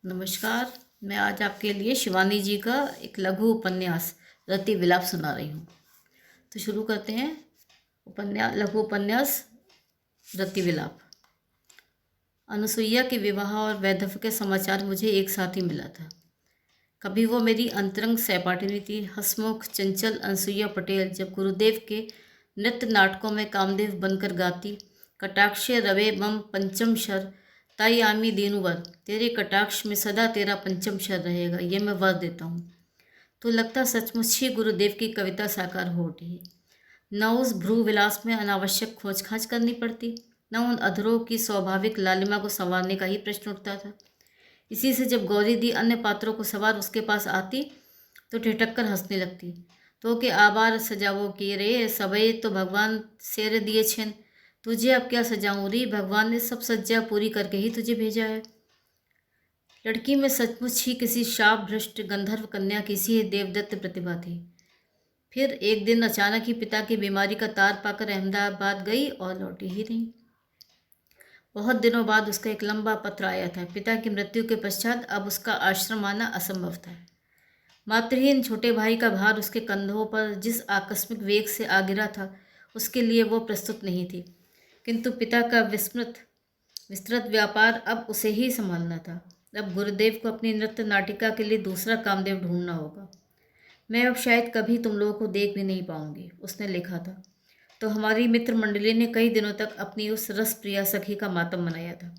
नमस्कार। मैं आज आपके लिए शिवानी जी का एक लघु उपन्यास रति विलाप सुना रही हूँ। तो शुरू करते हैं। लघु उपन्यास रति विलाप। अनुसुईया के विवाह और वैधव्य के समाचार मुझे एक साथ ही मिला था। कभी वो मेरी अंतरंग सहपाठिनी थी, हंसमुख चंचल अनुसुईया पटेल, जब गुरुदेव के नृत्य नाटकों में कामदेव बनकर गाती, कटाक्षे रवे मम पंचम शर, ताई आमी दीनुवर, तेरे कटाक्ष में सदा तेरा पंचम शर रहेगा, ये मैं वर देता हूँ। तो लगता सचमुच ही गुरुदेव की कविता साकार हो उठी। न उस भ्रू विलास में अनावश्यक खोज खाज करनी पड़ती, न उन अधरों की स्वाभाविक लालिमा को संवारने का ही प्रश्न उठता था। इसी से जब गौरी दी अन्य पात्रों को सवार उसके पास आती तो ठिठक कर हंसने लगती। तो के आबार सजावो की रे, सबे तो भगवान शेर दिए छेन, तुझे अब क्या सजाऊं री, भगवान ने सब सज्जा पूरी करके ही तुझे भेजा है। लड़की में सचमुच ही किसी शाप भ्रष्ट गंधर्व कन्या की सी देवदत्त प्रतिभा थी। फिर एक दिन अचानक ही पिता की बीमारी का तार पाकर अहमदाबाद गई और लौटी ही नहीं। बहुत दिनों बाद उसका एक लंबा पत्र आया था। पिता की मृत्यु के पश्चात अब उसका आश्रम आना असंभव था। मातृहीन छोटे भाई का भार उसके कंधों पर जिस आकस्मिक वेग से आ गिरा था, उसके लिए वो प्रस्तुत नहीं थी। किंतु पिता का विस्तृत व्यापार अब उसे ही संभालना था। अब गुरुदेव को अपनी नृत्य नाटिका के लिए दूसरा कामदेव ढूंढना होगा। मैं अब शायद कभी तुम लोगों को देख भी नहीं पाऊंगी, उसने लिखा था। तो हमारी मित्र मंडली ने कई दिनों तक अपनी उस रस प्रिया सखी का मातम मनाया था।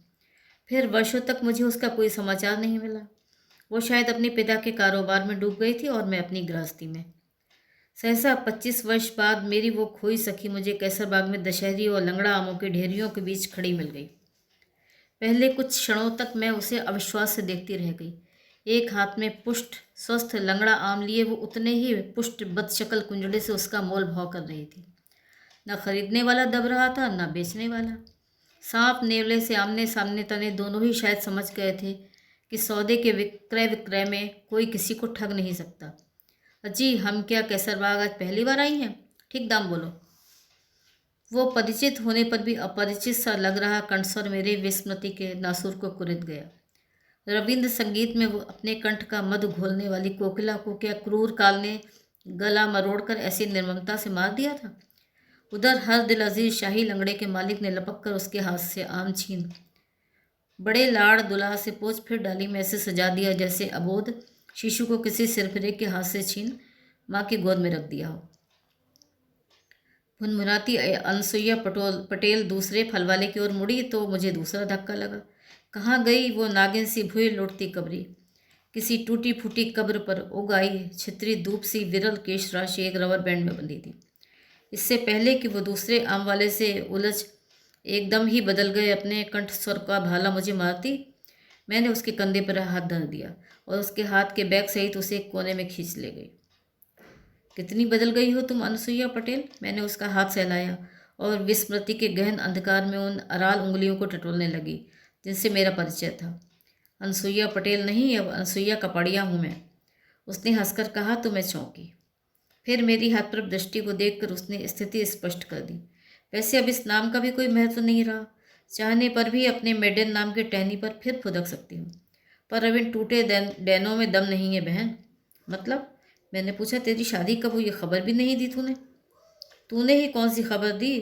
फिर वर्षों तक मुझे उसका कोई समाचार नहीं मिला। वो शायद अपने पिता के कारोबार में डूब गई थी और मैं अपनी गृहस्थी में। सहसा 25 वर्ष बाद मेरी वो खोई सखी मुझे कैसरबाग में दशहरी और लंगड़ा आमों के ढेरियों के बीच खड़ी मिल गई। पहले कुछ क्षणों तक मैं उसे अविश्वास से देखती रह गई। एक हाथ में पुष्ट स्वस्थ लंगड़ा आम लिए वो उतने ही पुष्ट बदशक्ल कुंजड़े से उसका मोल भाव कर रही थी। न खरीदने वाला दब रहा था, न बेचने वाला। सांप नेवले से आमने सामने तने दोनों ही शायद समझ गए थे कि सौदे के विक्रय विक्रय में कोई किसी को ठग नहीं सकता। अजी, हम क्या कैसरबाग आज पहली बार आई हैं? ठीक दाम बोलो। वो परिचित होने पर भी अपरिचित सा लग रहा कंठस्वर मेरे विस्मृति के नासुर को कुरेद गया। रविंद्र संगीत में वो अपने कंठ का मधु घोलने वाली कोकिला को क्या क्रूर काल ने गला मरोड़कर ऐसी निर्ममता से मार दिया था। उधर हर दिल अजीज शाही लंगड़े के मालिक ने लपक कर उसके हाथ से आम छीन बड़े लाड़ दुल्हा से पोंछ फिर डाली में ऐसे सजा दिया जैसे अबोध शिशु को किसी सिरफिरे के हाथ से छीन माँ की गोद में रख दिया हो। मुनमुनाती अनसुईया पटेल दूसरे फल वाले की ओर मुड़ी तो मुझे दूसरा धक्का लगा। कहाँ गई वो नागिन सी भुई लौटती कबरी? किसी टूटी फूटी कब्र पर उगाई छितरी धूप सी विरल केश राशि एक रबर बैंड में बंधी थी। इससे पहले कि वो दूसरे आम वाले से उलझ एकदम ही बदल गए अपने कंठ स्वर का भाला मुझे मारती, मैंने उसके कंधे पर हाथ धर दिया और उसके हाथ के बैग सहित उसे एक कोने में खींच ले गई। कितनी बदल गई हो तुम अनुसुईया पटेल, मैंने उसका हाथ सहलाया और विस्मृति के गहन अंधकार में उन अराल उंगलियों को टटोलने लगी जिनसे मेरा परिचय था। अनुसुईया पटेल नहीं, अब अनुसुईया कपाड़िया हूँ मैं, उसने हंसकर कहा तो मैं चौंकी। फिर मेरी हाथ पर दृष्टि को देखकर उसने स्थिति स्पष्ट कर दी। वैसे अब इस नाम का भी कोई महत्व नहीं रहा। चाहने पर भी अपने मेडन नाम के टहनी पर फिर फुदक सकती हूँ, पर अब इन टूटे डैनों में दम नहीं है बहन। मतलब? मैंने पूछा, तेरी शादी कब हुई, खबर भी नहीं दी तूने? तूने ही कौन सी खबर दी?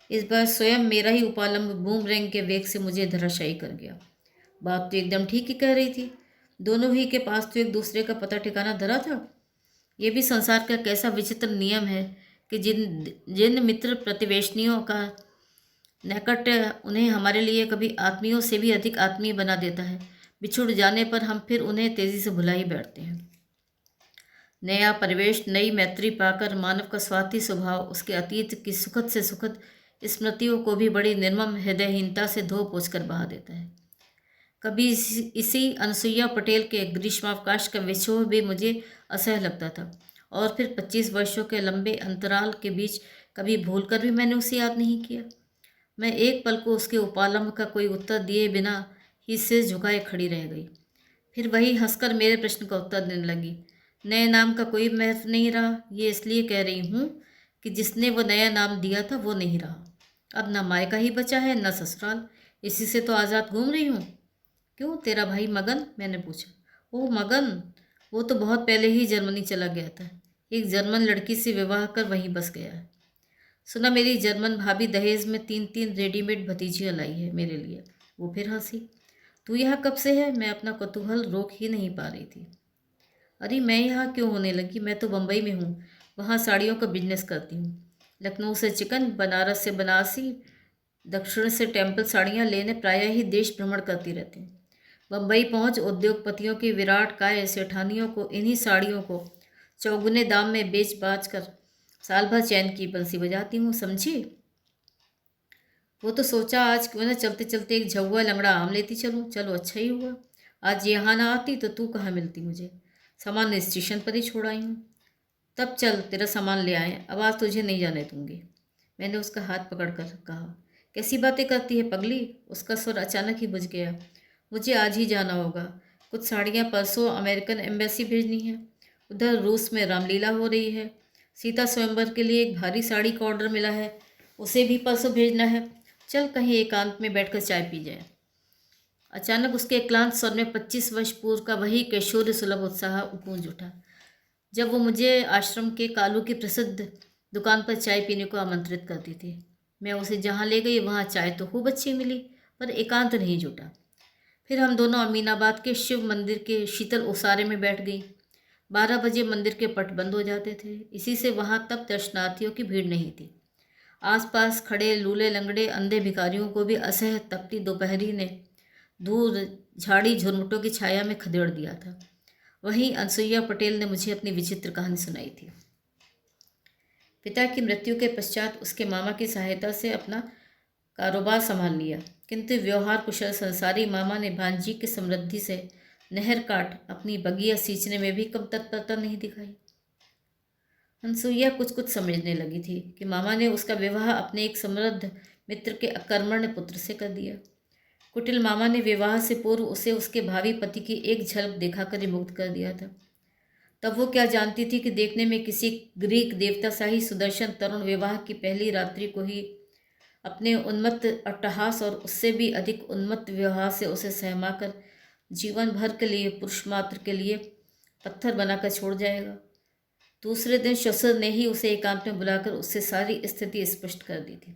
इस बार स्वयं मेरा ही उपालंब बूमरैंग के वेग से मुझे धराशायी कर गया। बात तो एकदम ठीक ही कह रही थी, दोनों ही के पास तो एक दूसरे का पता ठिकाना धरा था। ये भी संसार का कैसा विचित्र नियम है कि जिन जिन मित्र प्रतिवेशनियों का नैकट्य उन्हें हमारे लिए कभी आत्मियों से भी अधिक आत्मीय बना देता है, बिछुड़ जाने पर हम फिर उन्हें तेजी से भुला ही बैठते हैं। नया परिवेश, नई मैत्री पाकर मानव का स्वार्थी स्वभाव उसके अतीत की सुखद से सुखद स्मृतियों को भी बड़ी निर्मम हृदयहीनता से धो पोछ कर बहा देता है। कभी इसी अनुसुईया पटेल के ग्रीष्मावकाश का विछोह भी मुझे असह्य लगता था, और फिर 25 वर्षों के लंबे अंतराल के बीच कभी भूलकर भी मैंने उसे याद नहीं किया। मैं एक पल को उसके उपालंब का कोई उत्तर दिए बिना ही सिर झुकाए खड़ी रह गई। फिर वही हंसकर मेरे प्रश्न का उत्तर देने लगी। नए नाम का कोई महत्व नहीं रहा, ये इसलिए कह रही हूँ कि जिसने वो नया नाम दिया था वो नहीं रहा। अब न मायका ही बचा है न ससुराल, इसी से तो आज़ाद घूम रही हूँ। क्यों, तेरा भाई मगन? मैंने पूछा। ओह मगन, वो तो बहुत पहले ही जर्मनी चला गया था। एक जर्मन लड़की से विवाह कर वहीं बस गया है। सुना मेरी जर्मन भाभी दहेज में 3-3 रेडीमेड भतीजियाँ लाई है मेरे लिए। वो फिर हंसी। तू यहाँ कब से है? मैं अपना कौतूहल रोक ही नहीं पा रही थी। अरे मैं यहाँ क्यों होने लगी, मैं तो बम्बई में हूँ। वहाँ साड़ियों का बिजनेस करती हूँ। लखनऊ से चिकन, बनारस से बनारसी, दक्षिण से टेम्पल साड़ियाँ लेने प्रायः ही देश भ्रमण करती रहती हूँ। बम्बई पहुँच उद्योगपतियों की विराट काय सेठानियों को इन्हीं साड़ियों को चौगुने दाम में बेच बाच कर साल भर चैन की बंसी बजाती हूँ, समझी? वो तो सोचा आज क्यों ना चलते चलते एक झुआ लंगड़ा आम लेती चलूँ। चलो अच्छा ही हुआ। आज यहाँ ना आती तो तू कहाँ मिलती मुझे। सामान स्टेशन पर ही छोड़ आई हूँ। तब चल तेरा सामान ले आए, अब आज तुझे नहीं जाने दूंगी। मैंने उसका हाथ पकड़कर कहा। कैसी बातें करती है पगली? उसका स्वर अचानक ही बुझ गया। मुझे आज ही जाना होगा। कुछ साड़ियाँ परसों अमेरिकन एम्बेसी भेजनी है। उधर रूस में रामलीला हो रही है। सीता स्वयंवर के लिए एक भारी साड़ी का ऑर्डर मिला है, उसे भी परसों भेजना है। चल कहीं एकांत में बैठकर चाय पी जाए। अचानक उसके क्लांत स्वर में 25 वर्ष पूर्व का वही किशोर सुलभ उत्साह गूंज उठा, जब वो मुझे आश्रम के कालू की प्रसिद्ध दुकान पर चाय पीने को आमंत्रित करती थी। मैं उसे जहाँ ले गई वहाँ चाय तो खूब अच्छी मिली, पर एकांत नहीं जुटा। फिर हम दोनों अमीनाबाद के शिव मंदिर के शीतल ओसारे में बैठ गई। 12 बजे मंदिर के पट बंद हो जाते थे, इसी से वहाँ तब दर्शनार्थियों की भीड़ नहीं थी। आसपास खड़े लूले लंगड़े अंधे भिखारियों को भी असह तपती दोपहरी ने दूर झाड़ी झुरमुटों की छाया में खदेड़ दिया था। वहीं अनसुईया पटेल ने मुझे अपनी विचित्र कहानी सुनाई थी। पिता की मृत्यु के पश्चात उसके मामा की सहायता से अपना कारोबार संभाल लिया, किंतु व्यवहार कुशल संसारी मामा ने भांजी की समृद्धि से नहर काट अपनी बगिया सींचने में भी कम तत्परता नहीं दिखाई। अनसुईया कुछ कुछ समझने लगी थी कि मामा ने उसका विवाह अपने एक समृद्ध मित्र के अकर्मण्य पुत्र से कर दिया। कुटिल मामा ने विवाह से पूर्व उसे उसके भावी पति की एक झलक दिखाकर ही मुक्त कर दिया था। तब वो क्या जानती थी कि देखने में किसी ग्रीक देवता सा ही सुदर्शन तरुण विवाह की पहली रात्रि को ही अपने उन्मत्त अट्टहास और उससे भी अधिक उन्मत्त व्यवहार से उसे सहमाकर जीवन भर के लिए पुरुष मात्र के लिए पत्थर बनाकर छोड़ जाएगा। दूसरे दिन श्वसुर ने ही उसे एकांत में बुलाकर उससे सारी स्थिति स्पष्ट कर दी थी।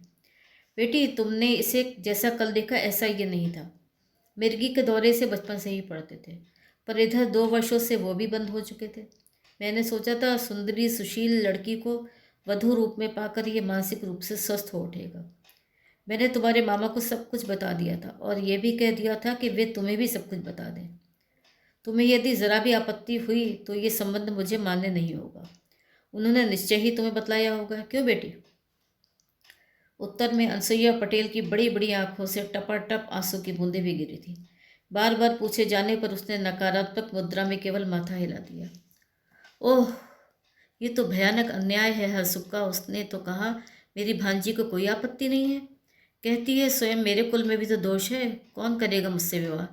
बेटी, तुमने इसे जैसा कल देखा ऐसा ये नहीं था। मिर्गी के दौरे से बचपन से ही पड़ते थे, पर इधर 2 वर्षों से वो भी बंद हो चुके थे। मैंने सोचा था सुंदरी सुशील लड़की को वधू रूप में पाकर ये मानसिक रूप से स्वस्थ हो उठेगा। मैंने तुम्हारे मामा को सब कुछ बता दिया था और ये भी कह दिया था कि वे तुम्हें भी सब कुछ बता दें। तुम्हें यदि ज़रा भी आपत्ति हुई तो ये संबंध मुझे मान्य नहीं होगा। उन्होंने निश्चय ही तुम्हें बतलाया होगा, क्यों बेटी? उत्तर में अनसुईया पटेल की बड़ी बड़ी आंखों से टपाटप आंसू की बूंदें भी गिरी थी। बार बार पूछे जाने पर उसने नकारात्मक मुद्रा में केवल माथा हिला दिया। ओह, ये तो भयानक अन्याय है हरसुक्का। उसने तो कहा मेरी भांजी को कोई आपत्ति नहीं है। कहती है स्वयं मेरे कुल में भी तो दोष है, कौन करेगा मुझसे विवाह।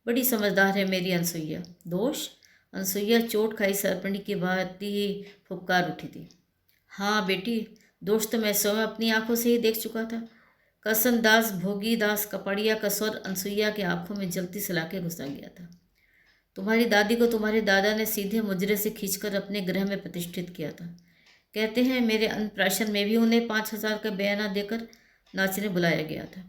बड़ी समझदार है मेरी अनसुईया। दोष? अनसुईया चोट खाई सर्पणी की भांति ही फुफकार उठी थी। हाँ बेटी, दोष तो मैं स्वयं अपनी आंखों से ही देख चुका था। करसन दास भोगी दास कपड़िया का स्वर अनसुईया की आंखों में जलती सलाके घुसा गया था। तुम्हारी दादी को तुम्हारे दादा ने सीधे मुजरे से खींचकर अपने गृह में प्रतिष्ठित किया था। कहते हैं मेरे अन्नप्राशन में भी उन्हें 5,000 का बयाना देकर नाचने बुलाया गया था।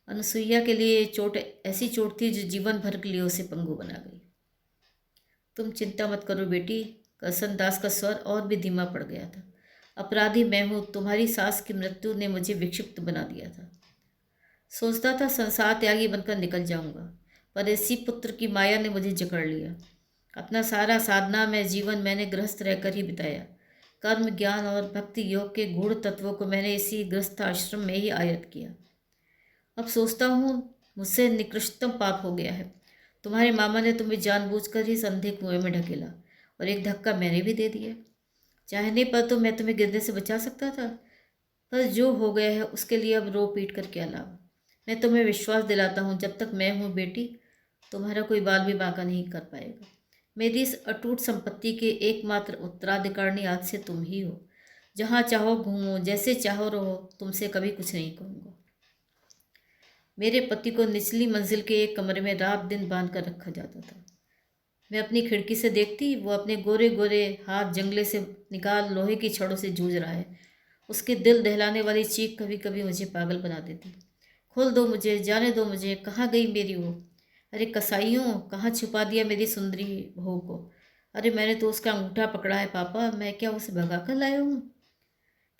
अनसुईया के लिए चोट ऐसी चोट थी जो जीवन भर के लिए उसे पंगु बना गई। तुम चिंता मत करो बेटी, करसन दास का स्वर और भी धीमा पड़ गया था। अपराधी मैं हूँ, तुम्हारी सास की मृत्यु ने मुझे विक्षिप्त बना दिया था। सोचता था संसार त्यागी बनकर निकल जाऊंगा, पर इसी पुत्र की माया ने मुझे जकड़ लिया। अपना सारा साधना में जीवन मैंने गृहस्थ रहकर ही बिताया। कर्म ज्ञान और भक्ति योग के गूढ़ तत्वों को मैंने इसी गृहस्थ आश्रम में ही आयत किया। अब सोचता हूँ मुझसे निकृष्टतम पाप हो गया है। तुम्हारे मामा ने तुम्हें जानबूझकर ही इस अंधे कुएं में ढकेला और एक धक्का मैंने भी दे दिया। चाहने पर तो मैं तुम्हें गिरने से बचा सकता था, पर जो हो गया है उसके लिए अब रो पीट कर क्या लाभ। मैं तुम्हें विश्वास दिलाता हूँ जब तक मैं हूँ बेटी, तुम्हारा कोई बाल भी बांका नहीं कर पाएगा। मेरी इस अटूट संपत्ति के एकमात्र उत्तराधिकारिणी आज से तुम ही हो। जहाँ चाहो घूमो, जैसे चाहो रहो, तुमसे कभी कुछ नहीं कहूँगा। मेरे पति को निचली मंजिल के एक कमरे में रात दिन बांध कर रखा जाता था। मैं अपनी खिड़की से देखती, वो अपने गोरे गोरे हाथ जंगले से निकाल लोहे की छड़ों से जूझ रहा है। उसकी दिल दहलाने वाली चीख कभी कभी मुझे पागल बना देती। खोल दो मुझे, जाने दो मुझे, कहाँ गई मेरी वो? अरे कसाईयों, कहाँ छुपा दिया मेरी सुंदरी बहू को? अरे मैंने तो उसका अंगूठा पकड़ा है पापा, मैं क्या उसे भगा कर लाया हूँ?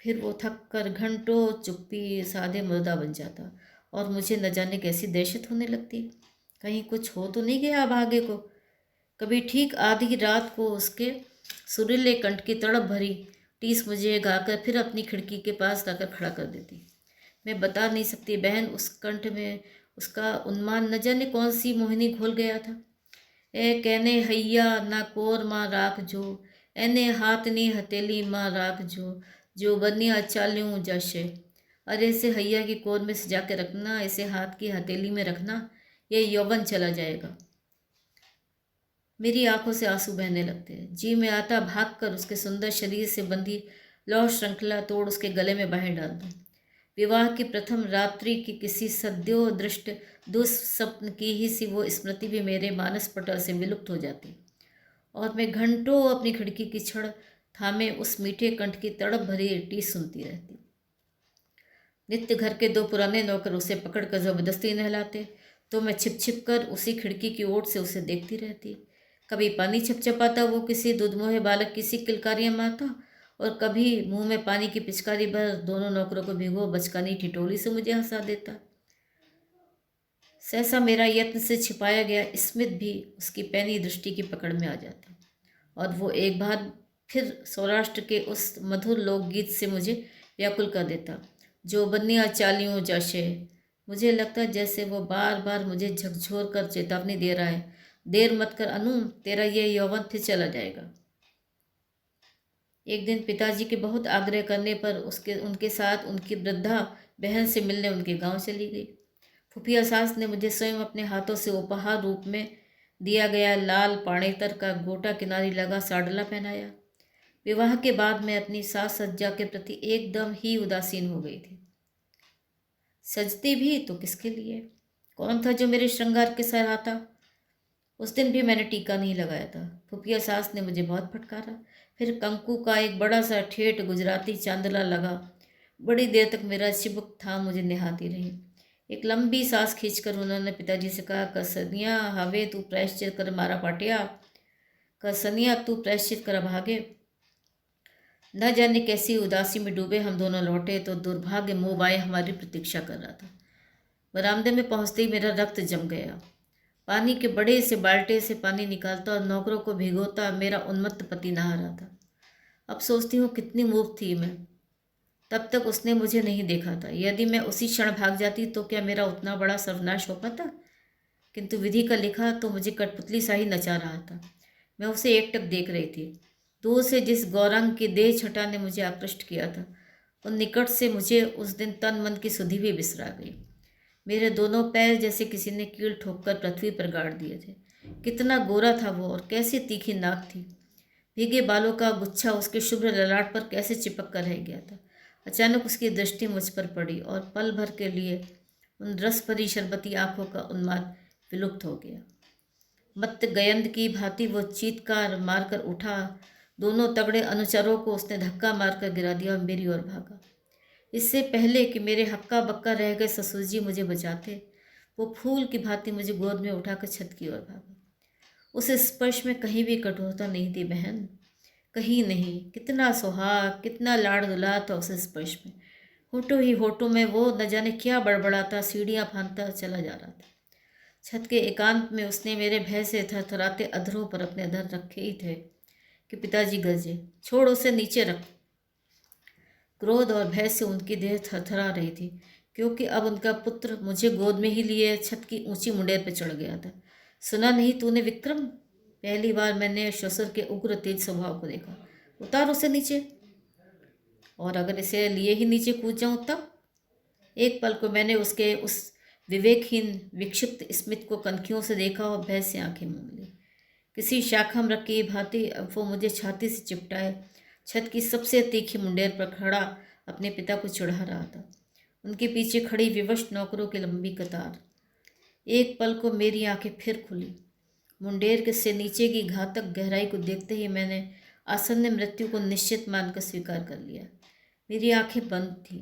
फिर वो थक कर घंटों चुप्पी साधे मुर्दा बन जाता और मुझे न जाने कैसी दहशत होने लगती। कहीं कुछ हो तो नहीं गया अभागे को? कभी ठीक आधी रात को उसके सुरीले कंठ की तड़प भरी टीस मुझे गाकर फिर अपनी खिड़की के पास लाकर खड़ा कर देती। मैं बता नहीं सकती बहन, उस कंठ में उसका उन्माद न जाने कौन सी मोहिनी घोल गया था। ए कहने हैया ना कोर माँ राख जो, एने हाथ नी हथेली माँ राख जो बनिया चाल्यूं जशे। अरे इसे हैया की कोर में सजा के रखना, इसे हाथ की हथेली में रखना, ये यौवन चला जाएगा। मेरी आंखों से आंसू बहने लगते हैं। जी में आता भाग कर उसके सुंदर शरीर से बंधी लौह श्रृंखला तोड़ उसके गले में बाहें डाल दूं। विवाह की प्रथम रात्रि की किसी सद्यो दृष्ट दुस्वप्न की ही सी वो स्मृति भी मेरे मानस पटल से विलुप्त हो जाती और मैं घंटों अपनी खिड़की की छड़ थामे उस मीठे कंठ की तड़प भरी टीस सुनती रहती। नित्य घर के दो पुराने नौकर उसे पकड़कर जबरदस्ती नहलाते तो मैं छिप छिप कर उसी खिड़की की ओट से उसे देखती रहती। कभी पानी छपछपाता वो किसी दुधमोहे बालक की सी किलकारियाँ मारता और कभी मुंह में पानी की पिचकारी भर दोनों नौकरों को भिगो बचकानी ठिठोली से मुझे हंसा देता। सहसा मेरा यत्न से छिपाया गया स्मित भी उसकी पैनी दृष्टि की पकड़ में आ जाता और वो एक बार फिर सौराष्ट्र के उस मधुर लोकगीत से मुझे व्याकुल कर देता, जो बन्नियाँ चालियों जैसे। मुझे लगता जैसे वो बार बार मुझे झकझोर कर चेतावनी दे रहा है, देर मत कर अनु, तेरा ये यौवन फिर चला जाएगा। एक दिन पिताजी के बहुत आग्रह करने पर उनके साथ उनकी वृद्धा बहन से मिलने उनके गांव चली गई। फुफिया सास ने मुझे स्वयं अपने हाथों से उपहार रूप में दिया गया लाल पाणेतर का गोटा किनारी लगा साड़ला पहनाया। विवाह के बाद मैं अपनी साज सज्जा के प्रति एकदम ही उदासीन हो गई थी। सजती भी तो किसके लिए? कौन था जो मेरे श्रृंगार के सराहता? उस दिन भी मैंने टीका नहीं लगाया था। फुफिया सास ने मुझे बहुत फटकारा। फिर कंकु का एक बड़ा सा ठेठ गुजराती चांदला लगा। बड़ी देर तक मेरा चिबुक था मुझे निहाती रही। एक लंबी सांस खींचकर उन्होंने पिताजी से कहा, कसनिया हवे तू प्रायश्चित कर मारा पाटिया, कसनिया तू प्रायश्चित कर भागे। न जाने कैसी उदासी में डूबे हम दोनों लौटे तो दुर्भाग्य मुँह बाएं हमारी प्रतीक्षा कर रहा था। बरामदे में पहुंचते ही मेरा रक्त जम गया। पानी के बड़े से बाल्टे से पानी निकालता और नौकरों को भिगोता मेरा उन्मत्त पति नहा रहा था। अब सोचती हूँ कितनी मूर्ख थी मैं। तब तक उसने मुझे नहीं देखा था। यदि मैं उसी क्षण भाग जाती तो क्या मेरा उतना बड़ा सर्वनाश हो पाता? किंतु विधि का लिखा तो मुझे कठपुतली सा ही नचा रहा था। मैं उसे एकटक देख रही थी। दूर से जिस गौरांग की देह छटा ने मुझे आकृष्ट किया था, उन निकट से मुझे उस दिन तन मन की सुधि भी बिसरा गई। मेरे दोनों पैर जैसे किसी ने कील ठोककर पृथ्वी पर गाड़ दिए थे। कितना गोरा था वो और कैसी तीखी नाक थी। भीगे बालों का गुच्छा उसके शुभ्र ललाट पर कैसे चिपक कर रह गया था। अचानक उसकी दृष्टि मुझ पर पड़ी और पल भर के लिए उन रस भरी शरबती आंखों का उन्माद विलुप्त हो गया। मत्त गयंद की भांति वो चीत्कार मारकर उठा। दोनों तगड़े अनुचरों को उसने धक्का मारकर गिरा दिया और मेरी ओर भागा। इससे पहले कि मेरे हक्का बक्का रह गए ससुर जी मुझे बचाते, वो फूल की भांति मुझे गोद में उठाकर छत की ओर भागा। उस स्पर्श में कहीं भी कठोरता नहीं थी बहन, कहीं नहीं। कितना सुहाग, कितना लाड़ दुलार था उस स्पर्श में। होठों ही होठों में वो न जाने क्या बड़बड़ाता सीढ़ियाँ फांदता चला जा रहा था। छत के एकांत में उसने मेरे भय से थरथराते अधरों पर अपने अधर रखे ही थे कि पिताजी गरजे, छोड़ उसे नीचे रख। क्रोध और भय से उनकी देह थरथरा रही थी, क्योंकि अब उनका पुत्र मुझे गोद में ही लिए छत की ऊंची मुंडेर पर चढ़ गया था। सुना नहीं तूने विक्रम? पहली बार मैंने ससुर के उग्र तेज स्वभाव को देखा। उतार उसे नीचे। और अगर इसे लिए ही नीचे कूद जाऊं तब? एक पल को मैंने उसके उस विवेकहीन विक्षिप्त स्मित को कनखियों से देखा और भय से आंखें मूंद ली। किसी शाखा में रखी भांति अब वो मुझे छाती से चिपटाए छत की सबसे तीखी मुंडेर पर खड़ा अपने पिता को चिढ़ा रहा था। उनके पीछे खड़ी विवश नौकरों की लंबी कतार। एक पल को मेरी आंखें फिर खुली। मुंडेर के से नीचे की घातक गहराई को देखते ही मैंने आसन्न मृत्यु को निश्चित मानकर स्वीकार कर लिया। मेरी आंखें बंद थीं।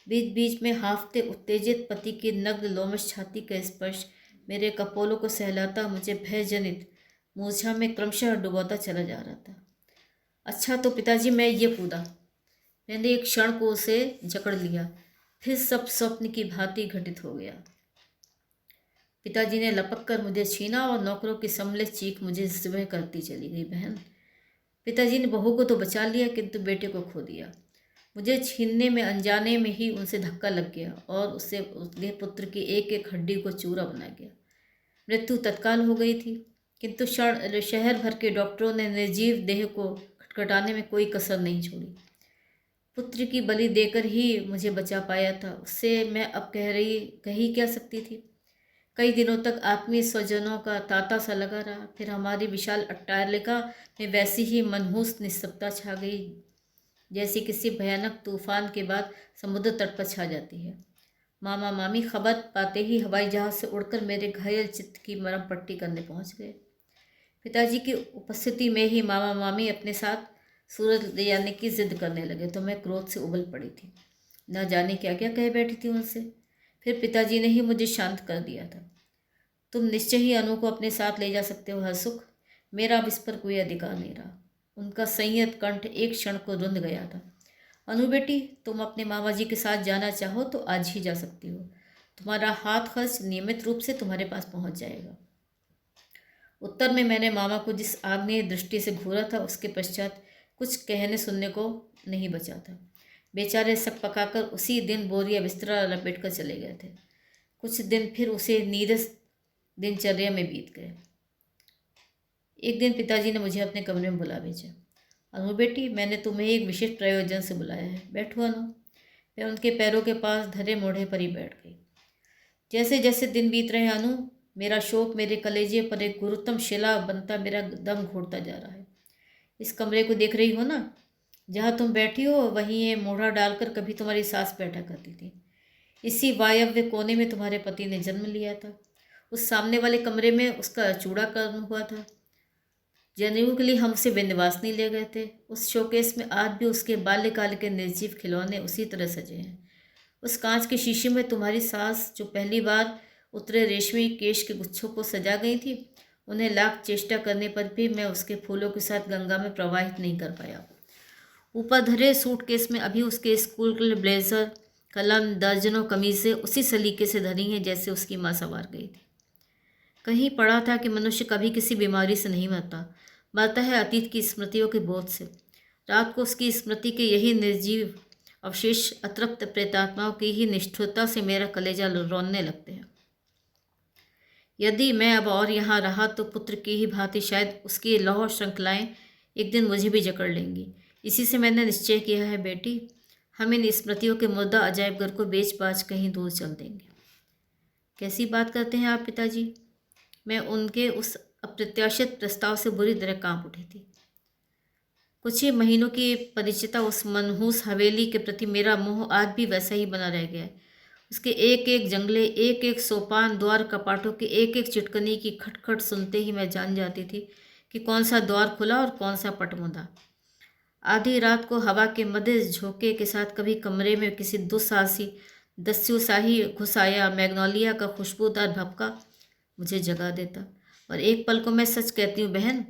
बीच बीच में हांफते उत्तेजित पति की नग्न लोमश छाती का स्पर्श मेरे कपोलों को सहलाता मुझे भयजनित मूर्छा में क्रमशः डुबोता चला जा रहा था। अच्छा तो पिताजी, मैं ये कूदा। मैंने एक क्षण को उसे जकड़ लिया, फिर सब स्वप्न की भांति घटित हो गया। पिताजी ने लपक कर मुझे छीना और नौकरों की सम्मिलित चीख मुझे जिब्ह करती चली गई। बहन, पिताजी ने बहू को तो बचा लिया किंतु बेटे को खो दिया। मुझे छीनने में अनजाने में ही उनसे धक्का लग गया और उससे उसके पुत्र की एक एक हड्डी को चूरा बना गया। मृत्यु तत्काल हो गई थी, किंतु शहर भर के डॉक्टरों ने निर्जीव देह को खटखटाने में कोई कसर नहीं छोड़ी। पुत्र की बलि देकर ही मुझे बचा पाया था, उससे मैं अब कही क्या सकती थी। कई दिनों तक आत्मीय स्वजनों का तांता सा लगा रहा। फिर हमारी विशाल अट्टालिका में वैसी ही मनहूस निस्तब्धता छा गई जैसी किसी भयानक तूफान के बाद समुद्र तट पर छा जाती है। मामा मामी खबर पाते ही हवाई जहाज से उड़कर मेरे घायल चित्त की मरहम पट्टी करने पहुंच गए। पिताजी की उपस्थिति में ही मामा मामी अपने साथ सूरत ले जाने की जिद करने लगे तो मैं क्रोध से उबल पड़ी थी। न जाने क्या क्या कह बैठी थी उनसे। फिर पिताजी ने ही मुझे शांत कर दिया था। तुम निश्चय ही अनु को अपने साथ ले जा सकते हो हरसुख, मेरा अब इस पर कोई अधिकार नहीं रहा। उनका संयत कंठ एक क्षण को रुंध गया था। अनु बेटी, तुम अपने मामा जी के साथ जाना चाहो तो आज ही जा सकती हो। तुम्हारा हाथ खर्च नियमित रूप से तुम्हारे पास पहुंच जाएगा। उत्तर में मैंने मामा को जिस आग्नेय दृष्टि से घूरा था उसके पश्चात कुछ कहने सुनने को नहीं बचा था। बेचारे सक पकाकर उसी दिन बोरिया बिस्तरा लपेट कर चले गए थे। कुछ दिन फिर उसे नीरस दिनचर्या में बीत गए। एक दिन पिताजी ने मुझे अपने कमरे में बुला भेजा। अनु बेटी, मैंने तुम्हें एक विशेष प्रयोजन से बुलाया है, बैठो अनु। मैं उनके पैरों के पास धरे मोढ़े पर ही बैठ गई। जैसे जैसे दिन बीत रहे अनु, मेरा शोक मेरे कलेजे पर एक गुरुतम शिला बनता मेरा दम घोटता जा रहा है। इस कमरे को देख रही हो ना, जहाँ तुम बैठी हो वहीं ये मोढ़ा डालकर कभी तुम्हारी सास बैठा करती थी। इसी वायव्य कोने में तुम्हारे पति ने जन्म लिया था। उस सामने वाले कमरे में उसका चूड़ा कर्म हुआ था। जनेऊ के लिए हमसे वे निवास नहीं ले गए थे। उस शोकेस में आज भी उसके बाल्यकाल के निर्जीव खिलौने उसी तरह सजे हैं। उस कांच के शीशे में तुम्हारी सास जो पहली बार उतरे रेशमी केश के गुच्छों को सजा गई थी, उन्हें लाख चेष्टा करने पर भी मैं उसके फूलों के साथ गंगा में प्रवाहित नहीं कर पाया। ऊपर धरे सूटकेस में अभी उसके स्कूल के ब्लेजर, कलम, दर्जनों कमीज़ें उसी सलीके से धरी हैं जैसे उसकी माँ संवार गई थी। कहीं पढ़ा था कि मनुष्य कभी किसी बीमारी से नहीं मरता है अतीत की स्मृतियों के बोझ से। रात को उसकी स्मृति के यही निर्जीव अवशेष अतृप्त प्रेतात्माओं की ही निष्ठुरता से मेरा कलेजा रोनने लगते हैं। यदि मैं अब और यहाँ रहा तो पुत्र की ही भांति शायद उसकी लौह श्रृंखलाएं एक दिन मुझे भी जकड़ लेंगी। इसी से मैंने निश्चय किया है बेटी, हम इन स्मृतियों के मुर्दा अजायब घर को बेच बाच कहीं दूर चल देंगे। कैसी बात करते हैं आप पिताजी? मैं उनके उस अप्रत्याशित प्रस्ताव से बुरी तरह कांप उठी थी। कुछ ही महीनों की परिचिता उस मनहूस हवेली के प्रति मेरा मोह आज भी वैसा ही बना रह गया है। उसके एक एक जंगले, एक एक सोपान, द्वार कपाटों की एक एक चिटकनी की खटखट सुनते ही मैं जान जाती थी कि कौन सा द्वार खुला और कौन सा पट मुंदा। आधी रात को हवा के मध्य झोंके के साथ कभी कमरे में किसी दुस्साहसी दस्युसाही घुस आया मैग्नोलिया का खुशबूदार भपका मुझे जगा देता। और एक पल को मैं सच कहती हूँ बहन,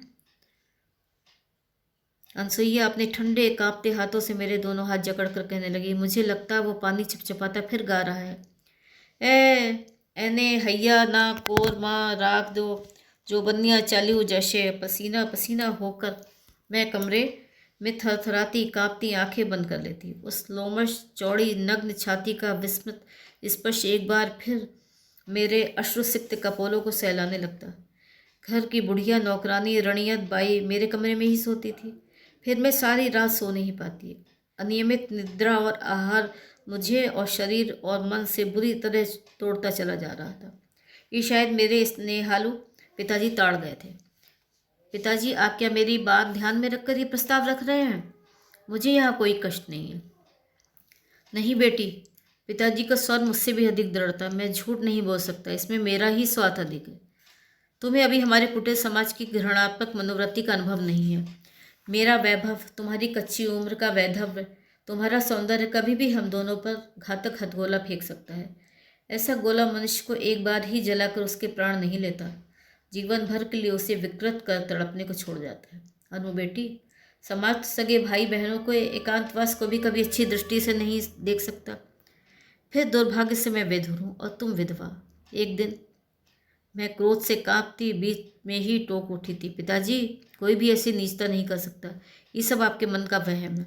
अनसुईया अपने ठंडे कांपते हाथों से मेरे दोनों हाथ जकड़कर कहने लगी, मुझे लगता वो पानी चिपचिपाता फिर गा रहा है। एने हैया ना कोर माँ राख दो जो बनिया चालू जैसे। पसीना पसीना होकर मैं कमरे में थरथराती कांपती आंखें बंद कर लेती। उस लोमश चौड़ी नग्न छाती का विस्मृत स्पर्श एक बार फिर मेरे अश्रुसिक्त कपोलों को सहलाने लगता। घर की बुढ़िया नौकरानी रणियत बाई मेरे कमरे में ही सोती थी। फिर मैं सारी रात सो नहीं पाती। अनियमित निद्रा और आहार मुझे और शरीर और मन से बुरी तरह तोड़ता चला जा रहा था। ये शायद मेरे स्नेहालु पिताजी ताड़ गए थे। पिताजी, आप क्या मेरी बात ध्यान में रखकर ये प्रस्ताव रख रहे हैं? मुझे यहाँ कोई कष्ट नहीं है। नहीं बेटी, पिताजी का स्वर मुझसे भी अधिक दृढ़ था। मैं झूठ नहीं बोल सकता, इसमें मेरा ही स्वार्थ अधिक है। तुम्हें अभी हमारे कुटिल समाज की घृणात्मक मनोवृत्ति का अनुभव नहीं है। मेरा वैभव, तुम्हारी कच्ची उम्र का वैधव्य, तुम्हारा सौंदर्य कभी भी हम दोनों पर घातक हथगोला फेंक सकता है। ऐसा गोला मनुष्य को एक बार ही जलाकर उसके प्राण नहीं लेता, जीवन भर के लिए उसे विकृत कर तड़पने को छोड़ जाता है। अनु बेटी, समाज तो सगे भाई बहनों को एकांतवास को भी कभी अच्छी दृष्टि से नहीं देख सकता। फिर दुर्भाग्य से मैं विधुर हूँ और तुम विधवा। एक दिन मैं क्रोध से कांपती बीच में ही टोक उठी थी, पिताजी, कोई भी ऐसी नीचता नहीं कर सकता, ये सब आपके मन का वहम है।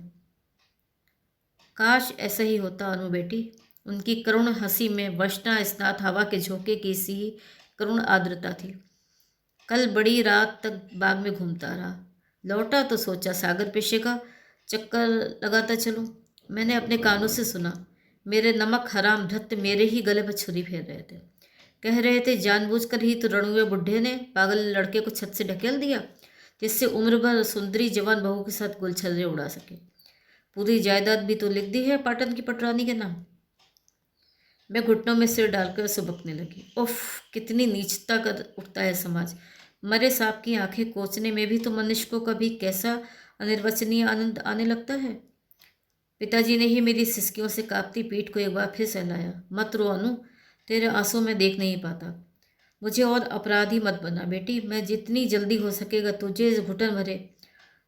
काश ऐसा ही होता अनु बेटी। उनकी करुण हंसी में वशना स्नात हवा के झोंके की सी करुण आर्द्रता थी। कल बड़ी रात तक बाग में घूमता रहा। लौटा तो सोचा सागर पेशे का चक्कर लगाता चलूं। मैंने अपने कानों से सुना, मेरे नमक हराम भृत्य मेरे ही गले पर छुरी फेर रहे थे। कह रहे थे जानबूझकर ही तो रणुए बुढ़े ने पागल लड़के को छत से ढकेल दिया, जिससे उम्र भर सुंदरी जवान बहू के साथ गुलछर्रे उड़ा सके। पूरी जायदाद भी तो लिख दी है पाटन की पटरानी के नाम। मैं घुटनों में सिर डालकर सुबकने लगी। उफ, कितनी नीचता कर उठता है समाज। मरे सांप की आंखें कोचने में भी तो मनुष्य को कभी कैसा अनिर्वचनीय आनंद आने लगता है। पिताजी ने ही मेरी सिसकियों से कांपती पीठ को एक बार फिर सहलाया। मत रो अनु, तेरे आंसू में देख नहीं पाता। मुझे और अपराधी मत बना बेटी। मैं जितनी जल्दी हो सकेगा तुझे इस घुटन भरे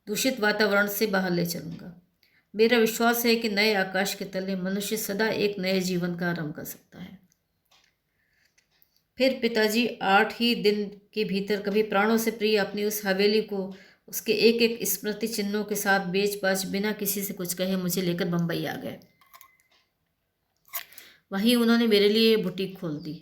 दूषित वातावरण से बाहर ले चलूँगा। मेरा विश्वास है कि नए आकाश के तले मनुष्य सदा एक नए जीवन का आरंभ कर सकता है। फिर पिताजी 8 ही दिन के भीतर कभी प्राणों से प्रिय अपनी उस हवेली को उसके एक एक स्मृति चिन्हों के साथ बेच बाच बिना किसी से कुछ कहे मुझे लेकर बम्बई आ गए। वहीं उन्होंने मेरे लिए बुटीक खोल दी।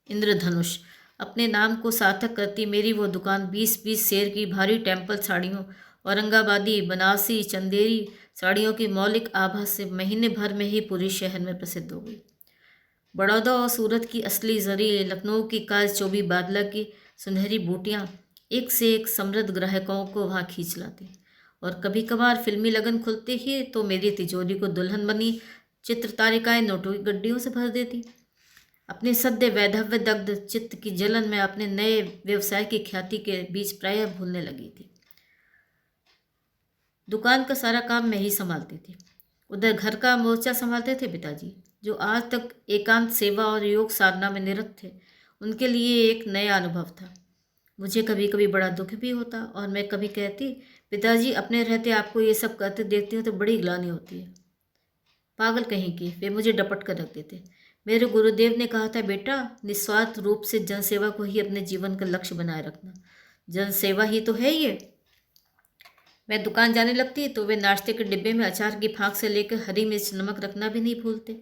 इंद्रधनुष अपने नाम को सार्थक करती मेरी वो दुकान 20-20 शेर की भारी टेम्पल साड़ियों, औरंगाबादी, बनारसी, चंदेरी साड़ियों की मौलिक आभा से महीने भर में ही पूरे शहर में प्रसिद्ध हो गई। बड़ौदा और सूरत की असली जरी, लखनऊ की काज चौबी बादला की सुनहरी बूटियाँ एक से एक समृद्ध ग्राहकों को वहाँ खींच लाती। और कभी कभार फिल्मी लगन खुलते ही तो मेरी तिजोरी को दुल्हन बनी चित्र तारिकाएं नोटों की गड्डियों से भर देती। अपने सद्य वैधव्य दग्ध चित्त की जलन में अपने नए व्यवसाय की ख्याति के बीच प्रायः भूलने लगी थी। दुकान का सारा काम मैं ही संभालती थी। उधर घर का मोर्चा संभालते थे पिताजी, जो आज तक एकांत सेवा और योग साधना में निरत थे। उनके लिए एक नया अनुभव था। मुझे कभी कभी बड़ा दुख भी होता और मैं कभी कहती, पिताजी अपने रहते आपको ये सब करते देखती हूँ तो बड़ी ग्लानि होती है। पागल कहीं की, वे मुझे डपट कर रख देते। मेरे गुरुदेव ने कहा था, बेटा निस्वार्थ रूप से जनसेवा को ही अपने जीवन का लक्ष्य बनाए रखना। जनसेवा ही तो है ये। मैं दुकान जाने लगती तो वे नाश्ते के डिब्बे में अचार की फाँक से लेकर हरी मिर्च नमक रखना भी नहीं भूलते।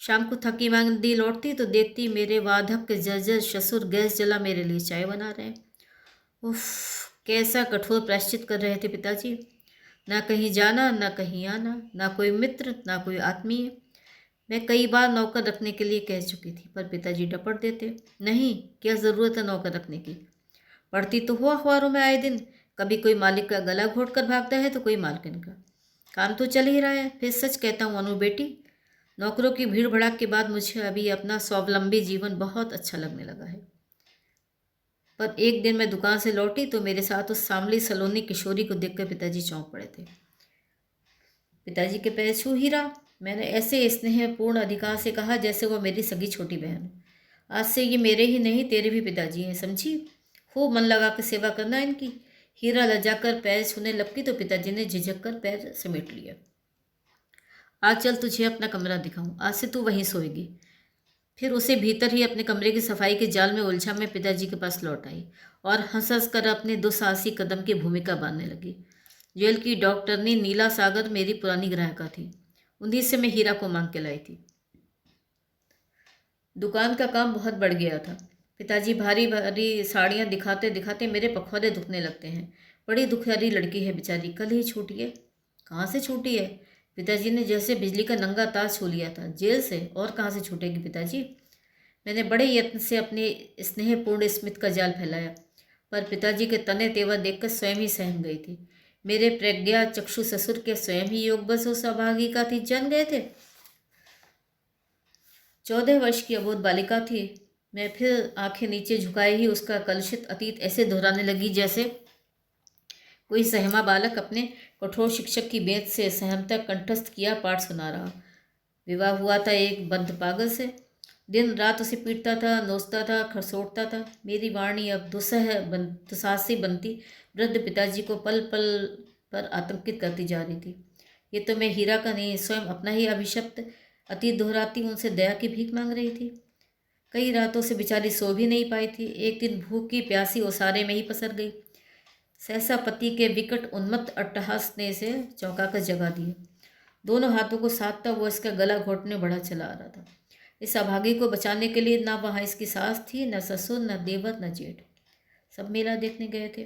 शाम को थकी मांदी लौटती तो देखती मेरे वार्धक्य जर्जर ससुर गैस जला मेरे लिए चाय बना रहे हैं। उफ, कैसा कठोर प्रायश्चित कर रहे थे पिताजी। ना कहीं जाना, ना कहीं आना, ना कोई मित्र, ना कोई आत्मीय। मैं कई बार नौकर रखने के लिए कह चुकी थी, पर पिताजी डपट देते। नहीं, क्या ज़रूरत है नौकर रखने की। पढ़ती तो हुआ अखबारों में आए दिन, कभी कोई मालिक का गला घोट कर भागता है तो कोई मालकिन का। काम तो चल ही रहा है। फिर सच कहता हूँ अनु बेटी, नौकरों की भीड़ भड़ाक के बाद मुझे अभी अपना स्वावलंबी जीवन बहुत अच्छा लगने लगा है। पर एक दिन मैं दुकान से लौटी तो मेरे साथ उस सांवली सलोनी किशोरी को देखकर पिताजी चौंक पड़े थे। पिताजी के पैर छू ही रहा। मैंने ऐसे स्नेहपूर्ण अधिकार से कहा जैसे वो मेरी सगी छोटी बहन हो। आज से ये मेरे ही नहीं तेरे भी पिताजी हैं, समझी। खूब मन लगा कर सेवा करना इनकी। हीरा लजाकर पैर छूने लगती तो पिताजी ने झिझक कर पैर समेट लिया। आज चल तुझे अपना कमरा दिखाऊं, आज से तू वहीं सोएगी। फिर उसे भीतर ही अपने कमरे की सफाई के जाल में उलझा मैं पिताजी के पास लौट आई और हंस हंस कर अपने दुस्साहसी कदम की भूमिका बांधने लगी। जेल की डॉक्टरनी नीला सागर मेरी पुरानी ग्राहका थी। उन्हीं से मैं हीरा को मांग के लाई थी। दुकान का काम बहुत बढ़ गया था। पिताजी भारी भारी साड़ियाँ दिखाते दिखाते मेरे पखवाड़े दुखने लगते हैं। बड़ी दुखियारी लड़की है बेचारी, कल ही छूटी है। कहाँ से छूटी है? पिताजी ने जैसे बिजली का नंगा तार छू लिया था। जेल से, और कहाँ से छूटेगी पिताजी। मैंने बड़े यत्न से अपने स्नेहपूर्ण स्मित का जाल फैलाया, पर पिताजी के तने तेवर देखकर स्वयं ही सहम गई थी। मेरे प्रज्ञा चक्षु ससुर के स्वयं ही योगबस उस अभागी का थी जान गए थे। 14 वर्ष की अबोध बालिका थी। मैं फिर आंखें नीचे झुकाए ही उसका कलुषित अतीत ऐसे दोहराने लगी जैसे कोई सहमा बालक अपने कठोर शिक्षक की बेंच से सहमता कंठस्थ किया पाठ सुना रहा। विवाह हुआ था एक बद्ध पागल से। दिन रात उसे पीटता था, नोचता था, खरसोटता था। मेरी वाणी अब दुस्साहसी बनती वृद्ध पिताजी को पल पल पर आतंकित करती जा रही थी। ये तो मैं हीरा का नहीं, स्वयं अपना ही अभिशप्त अतीत दोहराती उनसे दया की भीख मांग रही थी। कई रातों से बेचारी सो भी नहीं पाई थी। एक दिन भूख की प्यासी ओसारे में ही पसर गई। सहसा पति के विकट उन्मत्त अट्टहास ने इसे चौंका कर जगा दिया। दोनों हाथों को साधता वो इसका गला घोटने बढ़ा चला आ रहा था। इस अभागी को बचाने के लिए ना वहाँ इसकी सास थी, न ससुर, न देवर, न जेठ। सब मेला देखने गए थे।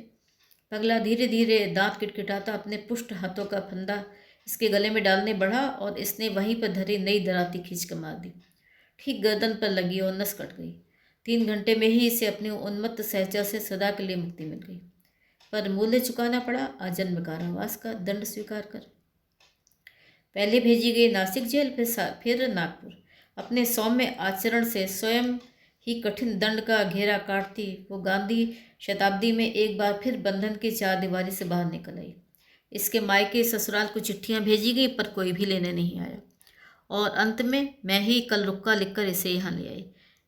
पगला धीरे धीरे दांत किटकिटाता अपने पुष्ट हाथों का फंदा इसके गले में डालने बढ़ा और इसने वहीं पर धरी नई दराती खींच कर मार दी। ठीक गर्दन पर लगी और नस कट गई। 3 घंटे में ही इसे अपने उन्मत्त सहचर से सदा के लिए मुक्ति मिल गई, पर मूल्य चुकाना पड़ा आजन्म कारावास का दंड स्वीकार कर। पहले भेजी गई नासिक जेल, फिर नागपुर। अपने सौम्य आचरण से स्वयं ही कठिन दंड का घेरा काटती वो गांधी शताब्दी में एक बार फिर बंधन की चारदीवारी से बाहर निकल आई। इसके मायके ससुराल को चिट्ठियां भेजी गई पर कोई भी लेने नहीं आया, और अंत में मैं ही कल रुक्का लिखकर इसे यहाँ ले आई।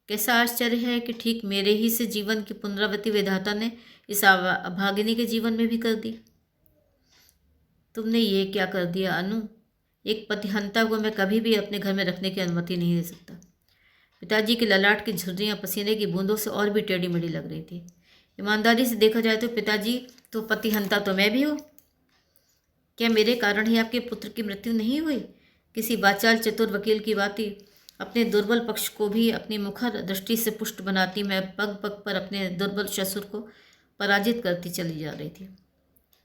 कैसा आश्चर्य है कि ठीक मेरे ही से जीवन की पुनरावृत्ति विधाता ने इस अभागिनी के जीवन में भी कर दी। तुमने ये क्या कर दिया अनु? एक पतिहंता को मैं कभी भी अपने घर में रखने की अनुमति नहीं दे सकता। पिताजी की ललाट की झुर्रियाँ पसीने की बूंदों से और भी टेढ़ी मेढ़ी लग रही थी। ईमानदारी से देखा जाए तो पिताजी तो पतिहंता तो मैं भी हूँ। क्या मेरे कारण ही आपके पुत्र की मृत्यु नहीं हुई? किसी वाचाल चतुर वकील की भांति अपने दुर्बल पक्ष को भी अपनी मुखर दृष्टि से पुष्ट बनाती मैं पग पग पर अपने दुर्बल ससुर को पराजित करती चली जा रही थी।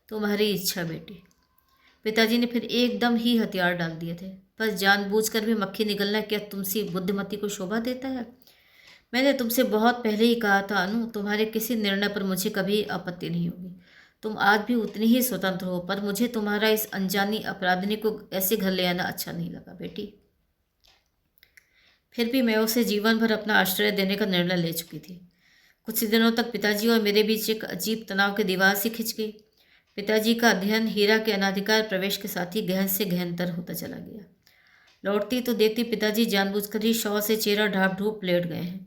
तुम्हारी इच्छा बेटी। पिताजी ने फिर एकदम ही हथियार डाल दिए थे। पर जानबूझकर भी मक्खी निगलना क्या तुमसे बुद्धिमती को शोभा देता है? मैंने तुमसे बहुत पहले ही कहा था अनु, तुम्हारे किसी निर्णय पर मुझे कभी आपत्ति नहीं होगी। तुम आज भी उतनी ही स्वतंत्र हो, पर मुझे तुम्हारा इस अनजानी अपराधिनी को ऐसे घर ले आना अच्छा नहीं लगा बेटी। फिर भी मैं उसे जीवन भर अपना आश्रय देने का निर्णय ले चुकी थी। कुछ दिनों तक पिताजी और मेरे बीच एक अजीब तनाव की दीवार सी खिंच गई। पिताजी का अध्ययन हीरा के अनाधिकार प्रवेश के साथ ही गहन से गहनतर होता चला गया। लौटती तो देखती पिताजी जानबूझकर ही शौ से चेहरा ढाप ढूप लेट गए हैं।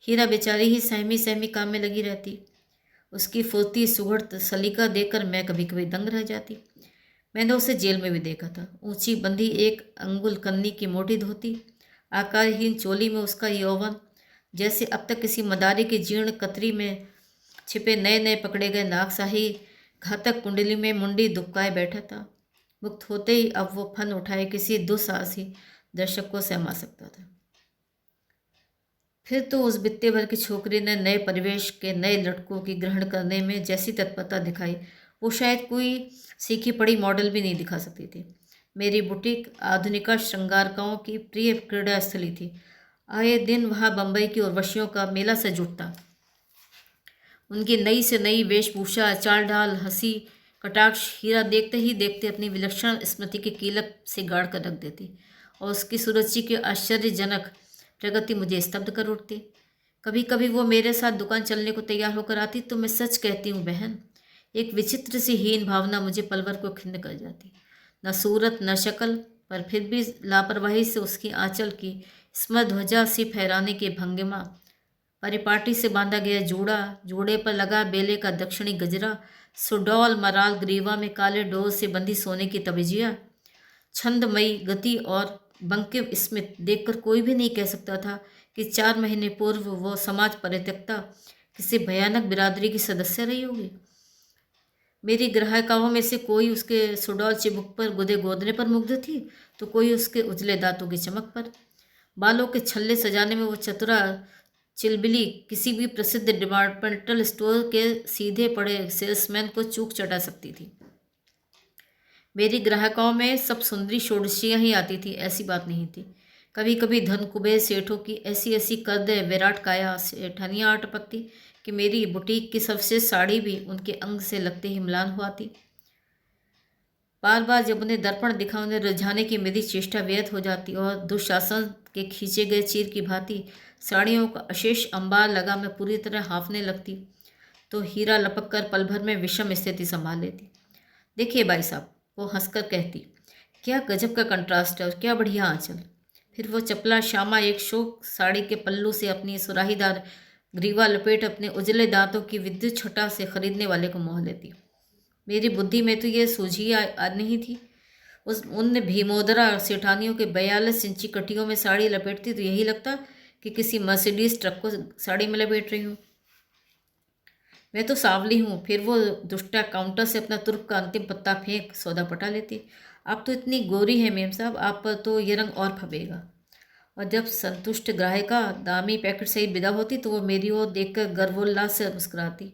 हीरा बेचारी ही सहमी सहमी काम में लगी रहती। उसकी फुर्ती सुघड़ सलीका देखकर मैं कभी कभी दंग रह जाती। मैंने उसे जेल में भी देखा था। ऊंची बंधी एक अंगुल कन्नी की मोटी धोती, आकारहीन चोली में उसका यौवन जैसे अब तक किसी मदारी की जीर्ण कतरी में छिपे नए नए पकड़े गए नागशाही घातक कुंडली में मुंडी दुबकाए बैठा था। मुक्त होते ही अब वो फन उठाए किसी दुस्साहसी दर्शक को सहमा सकता था। फिर तो उस बित्ते भर की छोकरी ने नए परिवेश के नए लड़कों की ग्रहण करने में जैसी तत्परता दिखाई वो शायद कोई सीखी पड़ी मॉडल भी नहीं दिखा सकती थी। मेरी बुटीक आधुनिका श्रृंगारकाओं की प्रिय क्रीड़ा स्थली थी। आए दिन वहाँ बम्बई की उर्वशियों का मेला से जुटता। उनकी नई से नई वेशभूषा, चाल ढाल, हंसी कटाक्ष हीरा देखते ही देखते अपनी विलक्षण स्मृति के कीलक से गाड़ कर रख देती, और उसकी सुरुचि की आश्चर्यजनक प्रगति मुझे स्तब्ध कर उठती। कभी कभी वो मेरे साथ दुकान चलने को तैयार होकर आती तो मैं सच कहती हूँ बहन, एक विचित्र सी हीन भावना मुझे पलवर को खिन्न कर जाती। न सूरत न शक्ल, पर फिर भी लापरवाही से उसकी आंचल की स्मध्वजा सी फहराने की भंगिमा, परिपाटी से बांधा गया जूड़ा, जूड़े पर लगा बेले का दक्षिणी गजरा, सुडौल मराल ग्रीवा में काले डोर से बंधी सोने की तबेजिया, छंदमयी गति और बंकिम स्मित देखकर कोई भी नहीं कह सकता था कि 4 महीने पूर्व वो समाज परित्यक्ता किसी भयानक बिरादरी की सदस्य रही होगी। मेरी ग्राहकाओं में से कोई उसके सुडौल चिबुक पर गुदे गोदने पर मुग्ध थी, तो कोई उसके उजले दांतों की चमक पर। बालों के छल्ले सजाने में वो चतुरा चिलबिली किसी भी प्रसिद्ध डिपार्टमेंटल स्टोर के सीधे पड़े सेल्समैन को चूक चटा सकती थी। मेरी ग्राहकों में सब सुंदरी षोडशियाँ ही आती थी, ऐसी बात नहीं थी। कभी कभी धन कुबेर सेठों की ऐसी ऐसी कर्द विराट काया सेठानियाँ आ टपकती कि मेरी बुटीक की सबसे साड़ी भी उनके अंग से लगते ही म्लान हुआ थी। बार बार जब उन्हें दर्पण दिखा, उन्हें रिझाने की मेरी चेष्टा व्यर्थ हो जाती और दुशासन के खींचे गए चीर की भांति साड़ियों का अशेष अंबार लगा मैं पूरी तरह हाँफने लगती, तो हीरा लपक कर पल भर में विषम स्थिति संभाल लेती। देखिए भाई साहब, वो हंसकर कहती, क्या गजब का कंट्रास्ट है और क्या बढ़िया आंचल। फिर वो चपला श्यामा एक शोक साड़ी के पल्लू से अपनी सुराहीदार ग्रीवा लपेट अपने उजले दांतों की विद्युत छटा से खरीदने वाले को मोह लेती। मेरी बुद्धि में तो ये सूझी आ नहीं थी। उस उन भीमोदरा सेठानियों के 42 इंची कटियों में साड़ी लपेटती तो यही लगता कि किसी मर्सिडीज ट्रक को साड़ी में लपेट रही हूँ। मैं तो सांवली हूँ। फिर वो दुष्टा काउंटर से अपना तुर्क का अंतिम पत्ता फेंक सौदा पटा लेती। आप तो इतनी गोरी है मेम साहब, आप पर तो ये रंग और फबेगा। और जब संतुष्ट ग्राहिका दामी पैकेट सहित विदा होती तो वो मेरी ओर देखकर गर्वोल्लास से मुस्कुराती।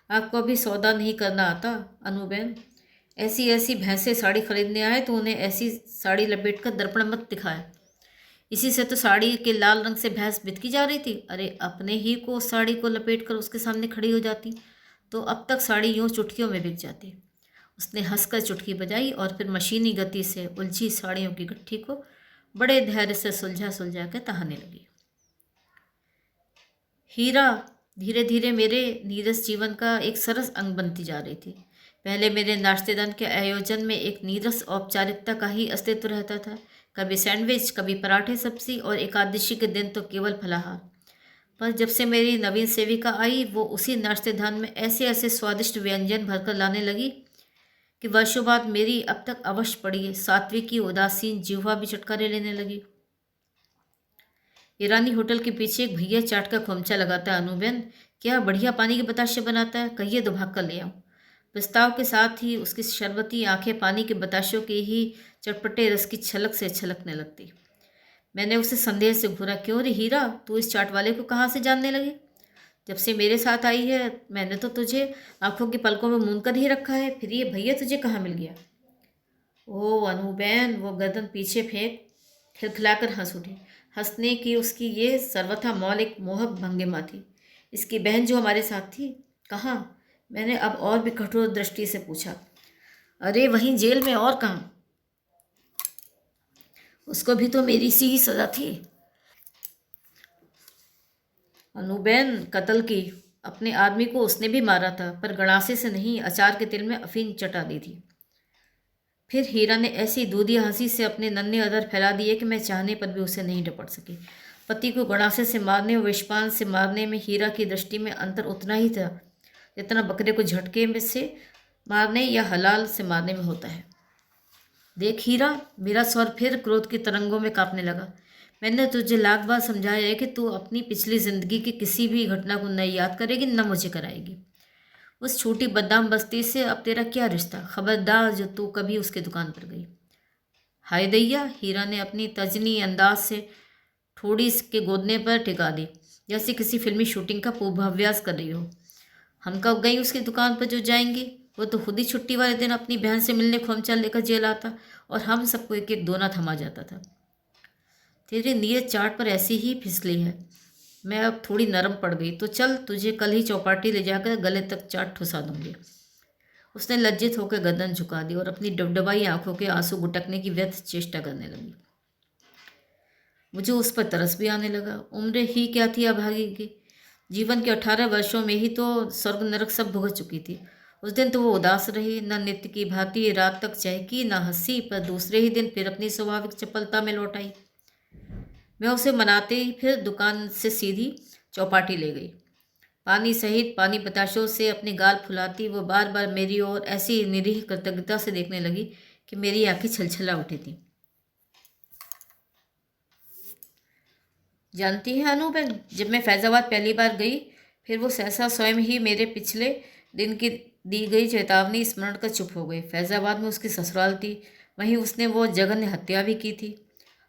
आपको अभी सौदा नहीं करना आता अनुबेन? ऐसी ऐसी भैंसें साड़ी खरीदने आए तो उन्हें ऐसी साड़ी लपेट कर दर्पण मत दिखाए। इसी से तो साड़ी के लाल रंग से भैंस बितकी जा रही थी। अरे अपने ही को उस साड़ी को लपेट कर उसके सामने खड़ी हो जाती तो अब तक साड़ी यूं चुटकियों में बिक जाती। उसने हंसकर चुटकी बजाई और फिर मशीनी गति से उलझी साड़ियों की गट्ठी को बड़े धैर्य से सुलझा सुलझा कर तहाने लगी। हीरा धीरे धीरे मेरे नीरस जीवन का एक सरस अंग बनती जा रही थी। पहले मेरे नाश्तेदान के आयोजन में एक नीरस औपचारिकता का ही अस्तित्व रहता था। कभी सैंडविच, कभी पराठे सब्जी और एकादशी के दिन तो केवल फलाहार। पर जब से मेरी नवीन सेविका आई, वो उसी नाश्तेदान में ऐसे ऐसे स्वादिष्ट व्यंजन भरकर लाने लगी कि वर्षों बाद मेरी अब तक अवश्य पड़ी सात्विक की उदासीन जिह्वा भी चटकारे लेने लगी। ईरानी होटल के पीछे एक भैया चाट का खोमचा लगाता है अनुबेन, क्या बढ़िया पानी के बताशे बनाता है, कहिए दो भाग कर ले आऊँ। प्रस्ताव के साथ ही उसकी शरबती आंखें पानी के बताशों के ही चटपटे रस की छलक से छलकने लगती। मैंने उसे संदेह से घूरा, क्यों रे हीरा, तू इस चाट वाले को कहाँ से जानने लगी? जब से मेरे साथ आई है मैंने तो तुझे आंखों की पलकों में मूंद कर ही रखा है, फिर ये भैया तुझे कहाँ मिल गया? ओ अनुबैन, वो गर्दन पीछे फेंक खिलखिलाकर हंस उठी। हंसने की उसकी ये सर्वथा मौलिक मोहक भंगिमा थी। इसकी बहन जो हमारे साथ थी, कहाँ? मैंने अब और भी कठोर दृष्टि से पूछा। अरे वहीं जेल में, और कहाँ? उसको भी तो मेरी सी ही सजा थी अनुबैन, कत्ल की। अपने आदमी को उसने भी मारा था, पर गणासे से नहीं, अचार के तिल में अफीम चटा दी थी। फिर हीरा ने ऐसी दूधिया हंसी से अपने नन्हे अधर फैला दिए कि मैं चाहने पर भी उसे नहीं डपट सकी। पति को गणासे से मारने और विषपान से मारने में हीरा की दृष्टि में अंतर उतना ही था जितना बकरे को झटके में से मारने या हलाल से मारने में होता है। देख हीरा, मेरा स्वर फिर क्रोध की तरंगों में कांपने लगा। मैंने तुझे लाख बार समझाया है कि तू अपनी पिछली जिंदगी की किसी भी घटना को न याद करेगी न मुझे कराएगी। उस छोटी बदनाम बस्ती से अब तेरा क्या रिश्ता? खबरदार जो तू कभी उसकी दुकान पर गई। हाय दैया, हीरा ने अपनी तजनी अंदाज से ठोड़ी के गोदने पर टिका दी, जैसे किसी फिल्मी शूटिंग का पूर्वाभ्यास कर रही हो। हम कब गई उसकी दुकान पर जो जाएंगी? वो तो खुद ही छुट्टी वाले दिन अपनी बहन से मिलने खोमचा लेकर जेल आता और हम सबको एक एक दोना थमा जाता था। तेरी नीयत चाट पर ऐसी ही फिसली है। मैं अब थोड़ी नरम पड़ गई, तो चल तुझे कल ही चौपाटी ले जाकर गले तक चाट ठुसा दूंगी। उसने लज्जित होकर गर्दन झुका दी और अपनी डबडबाई आंखों के आंसू गुटकने की व्यर्थ चेष्टा करने लगी। मुझे उस पर तरस भी आने लगा। उम्र ही क्या थी अभागी की। जीवन के 18 वर्षों में ही तो स्वर्ग नरक सब भुगत चुकी थी। उस दिन तो वो उदास रही, न नित्य की भांति रात तक चहकी, न हंसी, पर दूसरे ही दिन फिर अपनी स्वाभाविक चपलता में लौट आई। मैं उसे मनाते ही फिर दुकान से सीधी चौपाटी ले गई। पानी सहित पानी बताशों से अपने गाल फुलाती वो बार बार मेरी ओर ऐसी निरीह कृतज्ञता से देखने लगी कि मेरी आंखें छलछला उठी थी। जानती हैं अनूबेन, जब मैं फैज़ाबाद पहली बार गई, फिर वो सहसा स्वयं ही मेरे पिछले दिन की दी गई चेतावनी स्मरण कर चुप हो गई। फैज़ाबाद में उसकी ससुराल थी, वहीं उसने वो जघन्य हत्या भी की थी।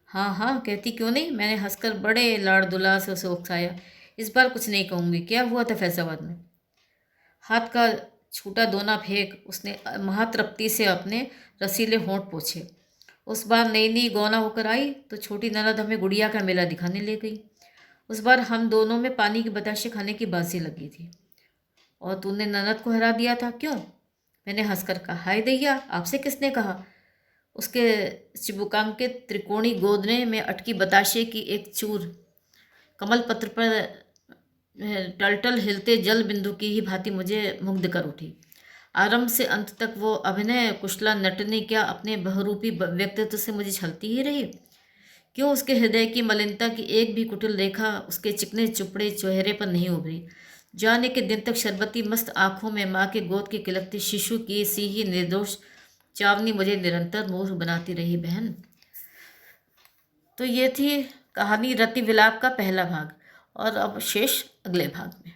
हाँ हाँ, कहती क्यों नहीं, मैंने हंसकर बड़े लाड़ दुला से उसे उकसाया। इस बार कुछ नहीं कहूँगी, क्या हुआ था फैज़ाबाद में? हाथ का छूटा दोना फेंक उसने महातृप्ति से अपने रसीले होंठ पोंछे। उस बार नई नई गौना होकर आई तो छोटी ननद हमें गुड़िया का मेला दिखाने ले गई। उस बार हम दोनों में पानी के बताशे खाने की बाजी लगी थी। और तूने ननद को हरा दिया था, क्यों? मैंने हंसकर कहा, हाय दैया, आपसे किसने कहा? उसके चिबुकांकित त्रिकोणी गोदने में अटकी बताशे की एक चूर कमल पत्र पर टलटल हिलते जल बिंदु की ही भांति मुझे मुग्ध कर उठी। आरंभ से अंत तक वो अभिनय कुशला नटने क्या अपने बहुरूपी व्यक्तित्व से मुझे छलती ही रही? क्यों उसके हृदय की मलिनता की एक भी कुटिल रेखा उसके चिकने चुपड़े चेहरे पर नहीं उभरी? जाने के दिन तक शरबती मस्त आंखों में माँ के गोद की किलकती शिशु की सी ही निर्दोष चावनी मुझे निरंतर मोह बनाती रही बहन। तो ये थी कहानी रति विलाप का पहला भाग, और अब शेष अगले भाग में।